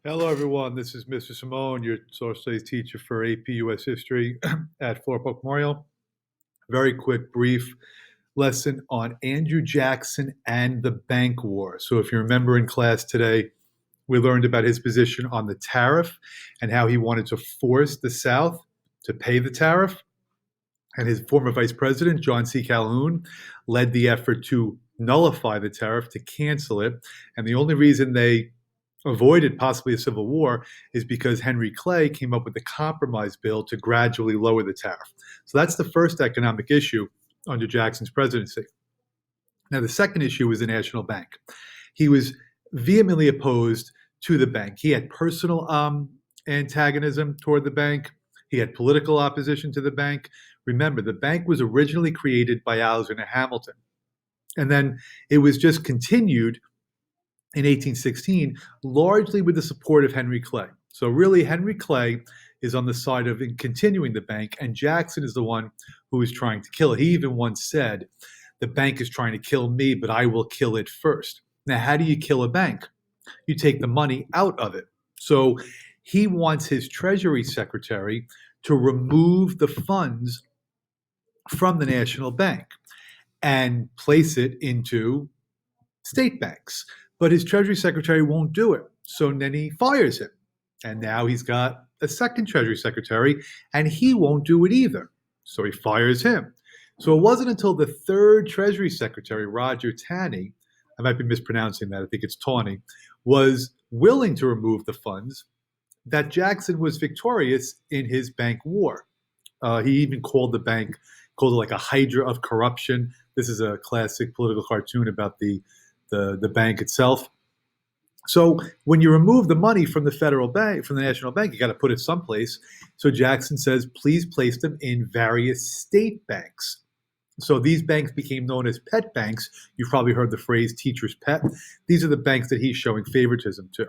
Hello, everyone. This is Mr. Simone, your social studies teacher for AP US History at Florida Park Memorial. Very quick, brief lesson on Andrew Jackson and the bank war. So, if you remember in class today, we learned about his position on the tariff and how he wanted to force the South to pay the tariff. And his former vice president, John C. Calhoun, led the effort to nullify the tariff, to cancel it. And the only reason they avoided possibly a civil war is because Henry Clay came up with the compromise bill to gradually lower the tariff. So that's the first economic issue under Jackson's presidency. Now, the second issue was the National Bank. He was vehemently opposed to the bank. He had personal antagonism toward the bank. He had political opposition to the bank. Remember, the bank was originally created by Alexander Hamilton. And then it was just continued in 1816, largely with the support of Henry Clay. So really, Henry Clay is on the side of continuing the bank, and Jackson is the one who is trying to kill it. He even once said, the bank is trying to kill me, but I will kill it first. Now, how do you kill a bank? You take the money out of it. So he wants his Treasury Secretary to remove the funds from the National Bank and place it into state banks. But his Treasury Secretary won't do it. So then he fires him. And now he's got a second Treasury Secretary, and he won't do it either. So he fires him. So it wasn't until the third Treasury Secretary, Roger Taney, I might be mispronouncing that, I think it's Tawney, was willing to remove the funds, that Jackson was victorious in his bank war. He even called the bank, called it like a hydra of corruption. This is a classic political cartoon about the bank itself. So when you remove the money from the federal bank, from the national bank, you got to put it someplace. So Jackson says, please place them in various state banks. So these banks became known as pet banks. You've probably heard the phrase teacher's pet. These are the banks that he's showing favoritism to.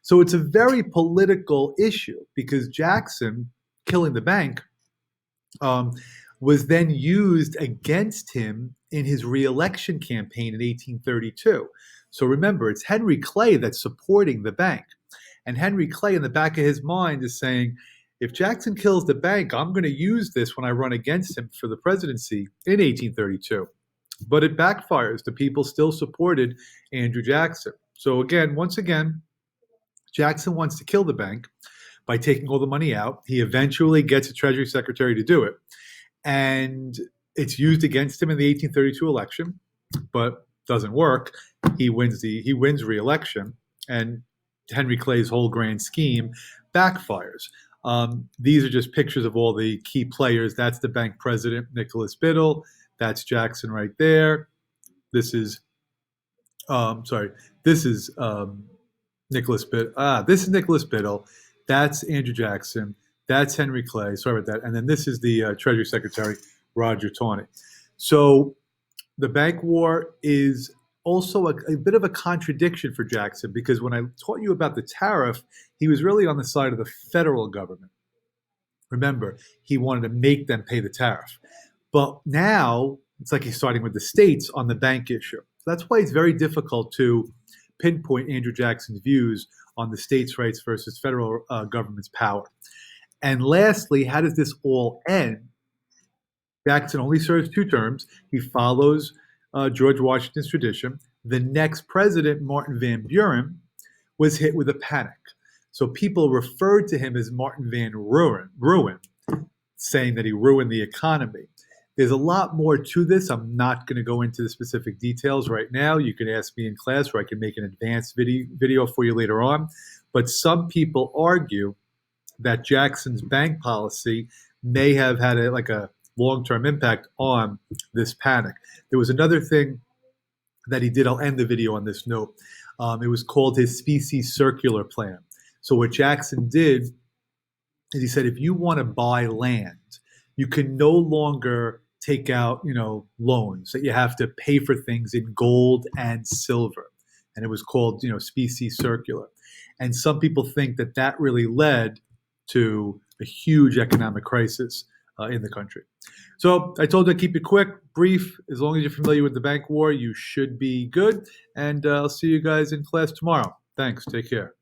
So it's a very political issue because Jackson killing the bank was then used against him in his reelection campaign in 1832. So remember, it's Henry Clay that's supporting the bank. And Henry Clay, in the back of his mind, is saying, if Jackson kills the bank, I'm going to use this when I run against him for the presidency in 1832. But it backfires. The people still supported Andrew Jackson. So again, once again, Jackson wants to kill the bank by taking all the money out. He eventually gets a Treasury Secretary to do it. And it's used against him in the 1832 election, but doesn't work. He wins re-election, and Henry Clay's whole grand scheme backfires. These are just pictures of all the key players. That's the bank president, Nicholas Biddle. That's Jackson right there. This is, this is Nicholas Biddle. This is Nicholas Biddle. That's Andrew Jackson. That's Henry Clay. Sorry about that. And then this is the Treasury Secretary, Roger Tawney. So the bank war is also a bit of a contradiction for Jackson, because when I taught you about the tariff, he was really on the side of the federal government. Remember, he wanted to make them pay the tariff. But now it's like he's starting with the states on the bank issue. So that's why it's very difficult to pinpoint Andrew Jackson's views on the states' rights versus federal government's power. And lastly, how does this all end? Jackson only serves 2 terms. He follows George Washington's tradition. The next president, Martin Van Buren, was hit with a panic. So people referred to him as Martin Van Ruin, saying that he ruined the economy. There's a lot more to this. I'm not going to go into the specific details right now. You can ask me in class, or I can make an advanced video for you later on. But some people argue that Jackson's bank policy may have had a long-term impact on this panic. There was another thing that he did. I'll end the video on this note. It was called his specie circular plan. So what Jackson did is he said, if you want to buy land, you can no longer take out, loans, that you have to pay for things in gold and silver. And it was called, specie circular. And some people think that that really led to a huge economic crisis in the country. So I told you to keep it quick, brief. As long as you're familiar with the bank war, you should be good. And I'll see you guys in class tomorrow. Thanks. Take care.